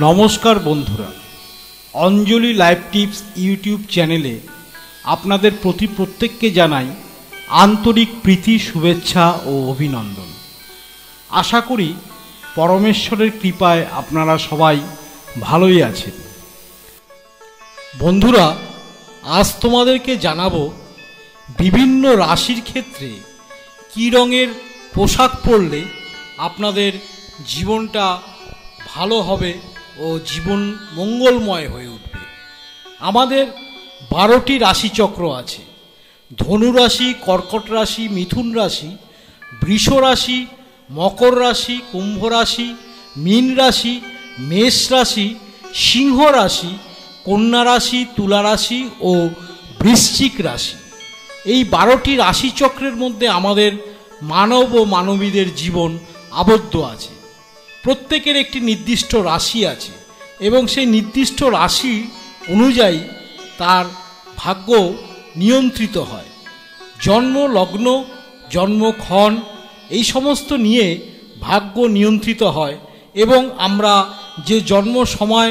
নমস্কার বন্ধুরা, অঞ্জলি live tips YouTube চ্যানেলে আপনাদের প্রত্যেককে জানাই আন্তরিক প্রীতি, শুভেচ্ছা ও অভিনন্দন। আশা করি পরমেশ্বরের কৃপায় আপনারা সবাই ভালোই আছেন। বন্ধুরা, আজ তোমাদেরকে জানাবো বিভিন্ন রাশির ক্ষেত্রে কী রঙের পোশাক পরলে আপনাদের জীবনটা ভালো হবে ও জীবন মঙ্গলময় হয়ে উঠবে। আমাদের 12টি রাশিচক্র আছে। ধনু রাশি, কর্কট রাশি, মিথুন রাশি, বৃষ রাশি, মকর রাশি, কুম্ভ রাশি, মীন রাশি, মেষ রাশি, সিংহ রাশি, কন্যা রাশি, তুলা রাশি ও বৃশ্চিক রাশি। এই 12টি রাশিচক্রের মধ্যে আমাদের মানব ও মানবীদের জীবন আবদ্ধ আছে। প্রত্যেকের একটি নির্দিষ্ট রাশি আছে এবং সেই নির্দিষ্ট রাশি অনুযায়ী তার ভাগ্য নিয়ন্ত্রিত হয়। জন্ম লগ্ন, জন্মক্ষণ এই সমস্ত নিয়ে ভাগ্য নিয়ন্ত্রিত হয় এবং আমরা যে জন্ম সময়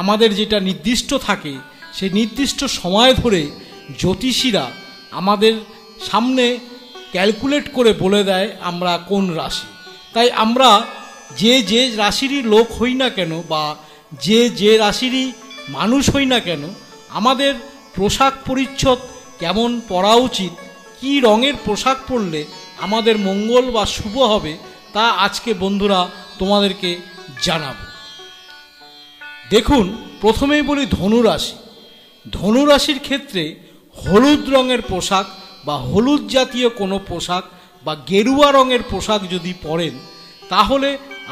আমাদের যেটা নির্দিষ্ট থাকে সেই নির্দিষ্ট সময় ধরে জ্যোতিষীরা আমাদের সামনে ক্যালকুলেট করে বলে দেয় আমরা কোন রাশি। তাই আমরা যে রাশিরই লোক হই না কেন বা যে রাশিরই মানুষ হই না কেন, আমাদের পোশাক পরিচ্ছদ কেমন পরা উচিত, কী রঙের পোশাক পরলে আমাদের মঙ্গল বা শুভ হবে, তা আজকে বন্ধুরা তোমাদেরকে জানাবো। দেখুন, প্রথমেই বলি ধনু রাশি। ধনু রাশির ক্ষেত্রে হলুদ রঙের পোশাক বা হলুদ জাতীয় কোনো পোশাক বা গেরুয়া রঙের পোশাক যদি পরেন তাহলে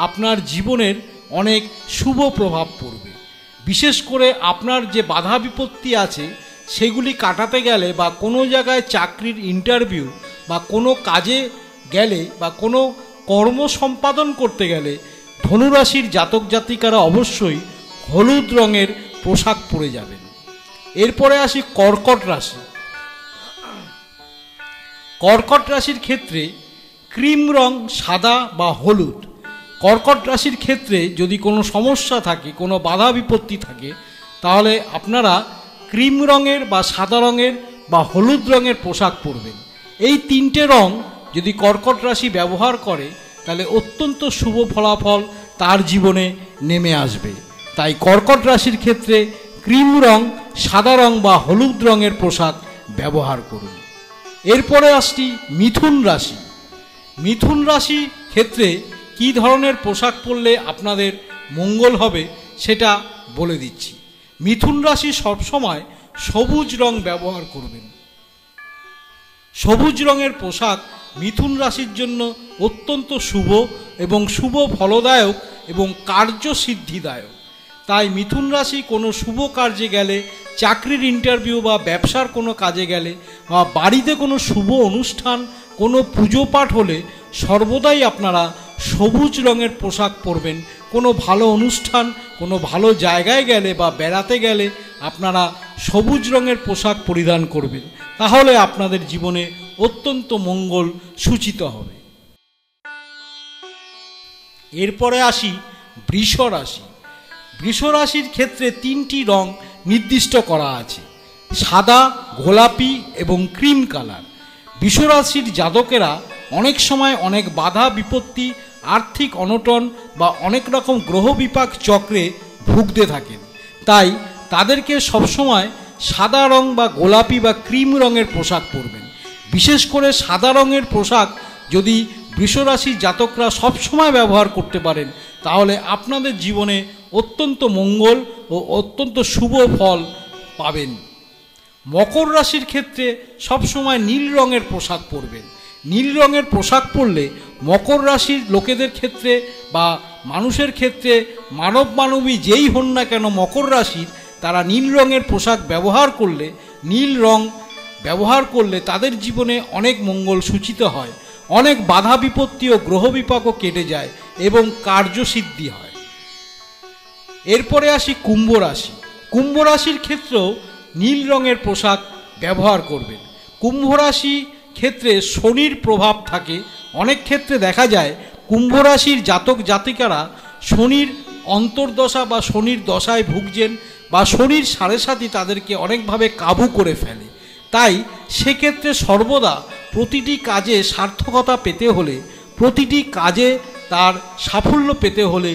আপনার জীবনের অনেক শুভ প্রভাব পড়বে। বিশেষ করে আপনার যে বাধা বিপত্তি আছে সেগুলি কাটাতে গেলে বা কোনো জায়গায় চাকরির ইন্টারভিউ বা কোনো কাজে গেলে বা কোনো কর্ম সম্পাদন করতে গেলে ধনুরাশির জাতক জাতিকারা অবশ্যই হলুদ রঙের পোশাক পরে যাবেন। এরপরে আসি কর্কট রাশি। কর্কট রাশির ক্ষেত্রে ক্রিম রং, সাদা বা হলুদ। কর্কট রাশির ক্ষেত্রে যদি কোনো সমস্যা থাকে, কোনো বাধা বিপত্তি থাকে, তাহলে আপনারা ক্রিম রঙের বা সাদা রঙের বা হলুদ রঙের পোশাক পরবেন। এই তিনটে রং যদি কর্কট রাশি ব্যবহার করে তাহলে অত্যন্ত শুভ ফলাফল তার জীবনে নেমে আসবে। তাই কর্কট রাশির ক্ষেত্রে ক্রিম রং, সাদা রং বা হলুদ রঙের পোশাক ব্যবহার করুন। এরপরে আসছি মিথুন রাশি। মিথুন রাশি ক্ষেত্রে কী ধরনের পোশাক পরলে আপনাদের মঙ্গল হবে সেটা বলে দিচ্ছি। মিথুন রাশি সবসময় সবুজ রং ব্যবহার করবেন। সবুজ রঙের পোশাক মিথুন রাশির জন্য অত্যন্ত শুভ এবং শুভ ফলদায়ক এবং কার্যসিদ্ধিদায়ক। তাই মিথুন রাশি কোনো শুভ কার্যে গেলে, চাকরির ইন্টারভিউ বা ব্যবসার কোনো কাজে গেলে বা বাড়িতে কোনো শুভ অনুষ্ঠান, কোনো পুজো পাঠ হলে সর্বদাই আপনারা সবুজ রঙের পোশাক পরবেন। কোনো ভালো অনুষ্ঠান, কোনো ভালো জায়গায় গেলে বা বেড়াতে গেলে আপনারা সবুজ রঙের পোশাক পরিধান করবেন, তাহলে আপনাদের জীবনে অত্যন্ত মঙ্গল সূচিত হবে। এরপরে আসি বৃষ রাশি। বৃষ রাশির ক্ষেত্রে 3টি রং নির্দিষ্ট করা আছে: সাদা, গোলাপি এবং ক্রিম কালার। বৃষ রাশির জাতকেরা অনেক সময় অনেক বাধা বিপত্তি, আর্থিক অনটন বা অনেক রকম গ্রহ বিপাক চক্রে ভুগতে থাকেন। তাই তাদেরকে সবসময় সাদা রং বা গোলাপি বা ক্রিম রঙের পোশাক পরবেন। বিশেষ করে সাদা রঙের পোশাক যদি বৃষরাশির জাতকরা সবসময় ব্যবহার করতে পারেন তাহলে আপনাদের জীবনে অত্যন্ত মঙ্গল ও অত্যন্ত শুভ ফল পাবেন। মকর রাশির ক্ষেত্রে সবসময় নীল রঙের পোশাক পরবেন। নীল রঙের পোশাক পরলে মকর রাশির লোকেদের ক্ষেত্রে বা মানুষের ক্ষেত্রে, মানবী যেই হন না কেন মকর রাশির, তারা নীল রঙের পোশাক ব্যবহার করলে, নীল রং ব্যবহার করলে তাদের জীবনে অনেক মঙ্গল সূচিত হয়, অনেক বাধা বিপত্তি ও গ্রহ বিপাকও কেটে যায় এবং কার্যসিদ্ধি হয়। এরপরে আসি কুম্ভ রাশি। কুম্ভ রাশির ক্ষেত্রেও নীল রঙের পোশাক ব্যবহার করবেন। কুম্ভ রাশি ক্ষেত্রে শনির প্রভাব থাকে। অনেক ক্ষেত্রে দেখা যায় কুম্ভ রাশির জাতক জাতিকারা শনির অন্তর্দশা বা শনির দশায় ভুগছেন বা শনির সাড়ে সাথী তাদেরকে অনেকভাবে কাবু করে ফেলে। তাই সেক্ষেত্রে সর্বদা প্রতিটি কাজে সার্থকতা পেতে হলে, প্রতিটি কাজে তার সাফল্য পেতে হলে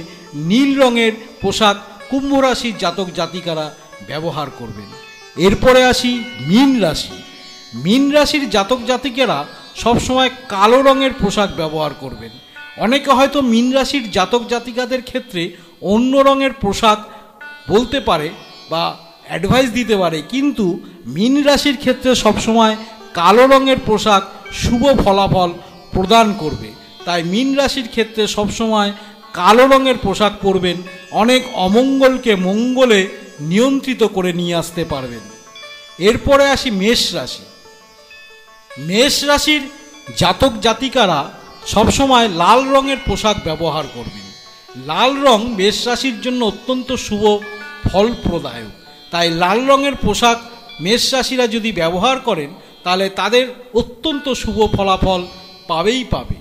নীল রঙের পোশাক কুম্ভ রাশির জাতক জাতিকারা ব্যবহার করবেন। এরপরে আসি মীন রাশি। মীন রাশির জাতক জাতিকারা সবসময় কালো রঙের পোশাক ব্যবহার করবেন। অনেকে হয়তো মীন রাশির জাতক জাতিকাদের ক্ষেত্রে অন্য রঙের পোশাক বলতে পারে বা অ্যাডভাইস দিতে পারে, কিন্তু মীন রাশির ক্ষেত্রে সবসময় কালো রঙের পোশাক শুভ ফলাফল প্রদান করবে। তাই মীন রাশির ক্ষেত্রে সবসময় কালো রঙের পোশাক পরবেন, অনেক অমঙ্গলকে মঙ্গলে নিয়ন্ত্রিত করে নিয়ে আসতে পারবেন। এরপরে আসি মেষ রাশি। মেষ রাশির জাতক জাতিকারা সবসময় লাল রঙের পোশাক ব্যবহার করবেন। লাল রং মেষ রাশির জন্য অত্যন্ত শুভ ফল প্রদায়ক। তাই লাল রঙের পোশাক মেষ রাশিরা যদি ব্যবহার করেন তাহলে তাদের অত্যন্ত শুভ ফলাফল পাবেই পাবে।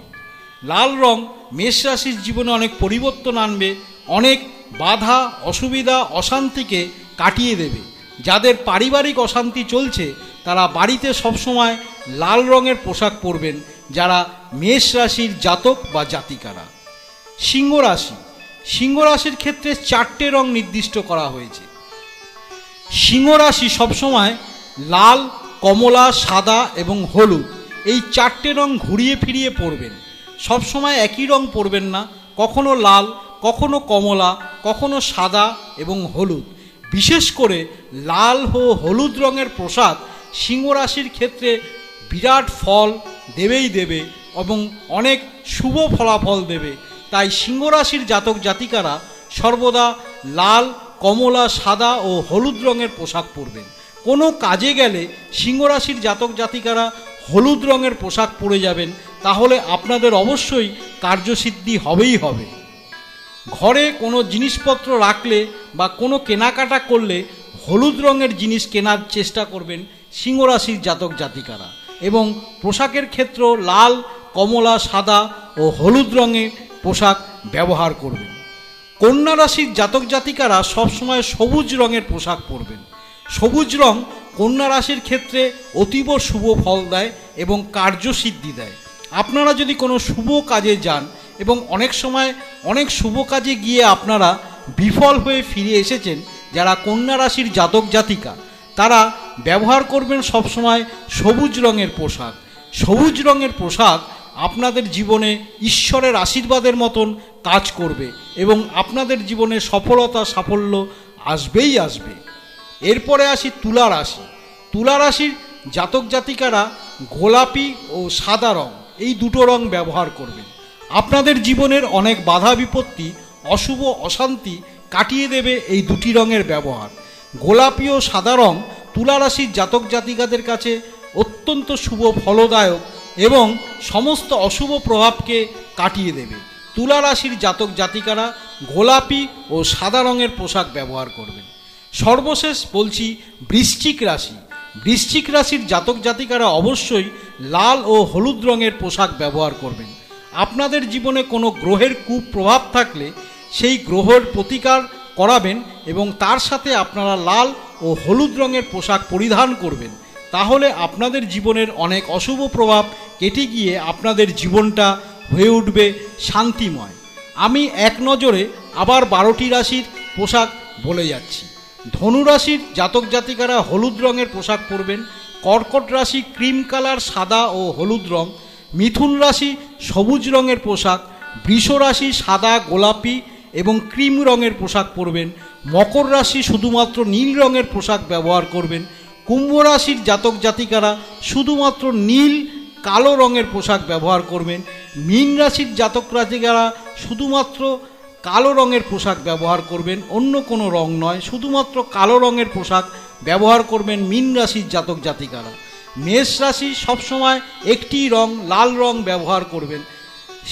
লাল রং মেষ রাশির জীবনে অনেক পরিবর্তন আনবে, অনেক বাধা অসুবিধা অশান্তিকে কাটিয়ে দেবে। যাদের পারিবারিক অশান্তি চলছে তারা বাড়িতে সবসময় লাল রঙের পোশাক পরবেন, যারা মেষ রাশির জাতক বা জাতিকারা। সিংহ রাশি। সিংহ রাশির ক্ষেত্রে 4টে রং নির্দিষ্ট করা হয়েছে। সিংহ রাশি সবসময় লাল, কমলা, সাদা এবং হলুদ এই 4টে রং ঘুরিয়ে ফিরিয়ে পরবেন। সবসময় একই রং পরবেন না, কখনো লাল, কখনো কমলা, কখনো সাদা এবং হলুদ। বিশেষ করে লাল ও হলুদ রঙের পোশাক সিংহ রাশির ক্ষেত্রে বিরাট ফল দেবেই দেবে এবং অনেক শুভ ফলাফল দেবে। তাই সিংহ রাশির জাতক জাতিকারা সর্বদা লাল, কমলা, সাদা ও হলুদ রঙের পোশাক পরবেন। কোনো কাজে গেলে সিংহ রাশির জাতক জাতিকারা হলুদ রঙের পোশাক পরে যাবেন, তাহলে আপনাদের অবশ্যই কার্যসিদ্ধি হবেই হবে। ঘরে কোনো জিনিসপত্র রাখলে বা কোনো কেনাকাটা করলে হলুদ রঙের জিনিস কেনার চেষ্টা করবেন সিংহ রাশির জাতক জাতিকারা, এবং পোশাকের ক্ষেত্র লাল, কমলা, সাদা ও হলুদ রঙের পোশাক ব্যবহার করবেন। কন্যা রাশির জাতক জাতিকারা সবসময় সবুজ রঙের পোশাক পরবেন। সবুজ রং কন্যা রাশির ক্ষেত্রে অতীব শুভ ফল দেয় এবং কার্যসিদ্ধি দেয়। আপনারা যদি কোনো শুভ কাজে যান এবং অনেক সময় অনেক শুভ কাজে গিয়ে আপনারা বিফল হয়ে ফিরে এসেছেন, যারা কন্যা রাশির জাতক জাতিকা তারা ব্যবহার করবেন সবসময় সবুজ রঙের পোশাক। সবুজ রঙের পোশাক আপনাদের জীবনে ঈশ্বরের আশীর্বাদের মতন কাজ করবে এবং আপনাদের জীবনে সফলতা সাফল্য আসবেই আসবে। এরপরে আসি তুলা রাশি। তুলা রাশির জাতক জাতিকারা গোলাপি ও সাদা রং এই দুটো রং ব্যবহার করবেন। আপনাদের জীবনের অনেক বাধা বিপত্তি, অশুভ অশান্তি কাটিয়ে দেবে এই দুটি রঙের ব্যবহার। গোলাপি ও সাদা রং তুলা রাশির জাতক জাতিকাদের কাছে অত্যন্ত শুভ ফলদায়ক এবং সমস্ত অশুভ প্রভাবকে কাটিয়ে দেবে। তুলা রাশির জাতক জাতিকারা গোলাপি ও সাদা রঙের পোশাক ব্যবহার করবেন। সর্বশেষ বলছি বৃশ্চিক রাশি। বৃশ্চিক রাশির জাতক জাতিকারা অবশ্যই লাল ও হলুদ রঙের পোশাক ব্যবহার করবেন। আপনাদের জীবনে কোনো গ্রহের কুপ্রভাব থাকলে সেই গ্রহের প্রতিকার করাবেন এবং তার সাথে আপনারা লাল ও হলুদ রঙের পোশাক পরিধান করবেন। তাহলে আপনাদের জীবনের অনেক অশুভ প্রভাব কেটে গিয়ে আপনাদের জীবনটা হয়ে উঠবে শান্তিময়। আমি এক নজরে আবার 12টি রাশির পোশাক বলে যাচ্ছি। ধনু রাশির জাতক জাতিকারা হলুদ রঙের পোশাক পরবেন। কর্কট রাশি ক্রিম কালার, সাদা ও হলুদ রং। মিথুন রাশি সবুজ রঙের পোশাক। বৃষ রাশি সাদা, গোলাপি এবং ক্রিম রঙের পোশাক পরবেন। মকর রাশি শুধুমাত্র নীল রঙের পোশাক ব্যবহার করবেন। কুম্ভ রাশির জাতক জাতিকারা শুধুমাত্র নীল, কালো রঙের পোশাক ব্যবহার করবেন। মীন রাশির জাতক জাতিকারা শুধুমাত্র কালো রঙের পোশাক ব্যবহার করবেন, অন্য কোনো রং নয়, শুধুমাত্র কালো রঙের পোশাক ব্যবহার করবেন মীন রাশির জাতক জাতিকারা। মেষ রাশি সবসময় একটি রং লাল রং ব্যবহার করবেন।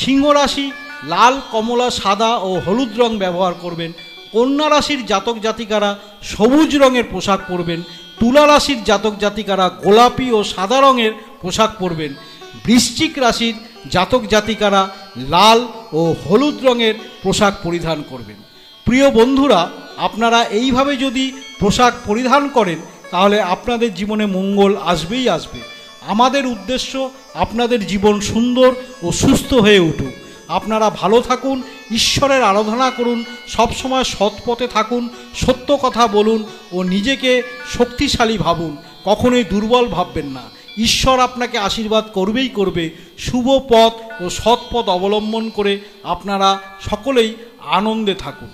সিংহ রাশি লাল, কমলা, সাদা ও হলুদ রং ব্যবহার করবেন। কন্যা রাশির জাতক জাতিকারা সবুজ রঙের পোশাক পরবেন। তুলা রাশির জাতক জাতিকারা গোলাপি ও সাদা রঙের পোশাক পরবেন। বৃশ্চিক রাশির জাতক জাতিকারা লাল ও হলুদ রঙের পোশাক পরিধান করবেন। প্রিয় বন্ধুরা, আপনারা এইভাবে যদি পোশাক পরিধান করেন তাহলে আপনাদের জীবনে মঙ্গল আসবেই আসবে। আমাদের উদ্দেশ্য আপনাদের জীবন সুন্দর ও সুস্থ হয়ে উঠুক। আপনারা ভালো থাকুন, ঈশ্বরের আরাধনা করুন, সবসময় সৎ পথে থাকুন, সত্য কথা বলুন ও নিজেকে শক্তিশালী ভাবুন, কখনোই দুর্বল ভাববেন না। ঈশ্বর আপনাকে আশীর্বাদ করবেই করবে। শুভ পথ ও সৎ পথ অবলম্বন করে আপনারা সকলেই আনন্দে থাকুন।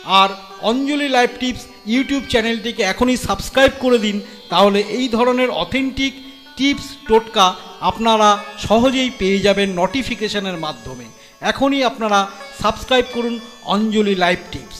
আর অঞ্জলি লাইভ টিপস ইউটিউব চ্যানেলটিকে এখনই সাবস্ক্রাইব করে দিন, তাহলে এই ধরনের অথেন্টিক টিপস টোটকা আপনারা সহজেই পেয়ে যাবেন নোটিফিকেশনের মাধ্যমে। এখনই আপনারা সাবস্ক্রাইব করুন অঞ্জলি লাইভ টিপস।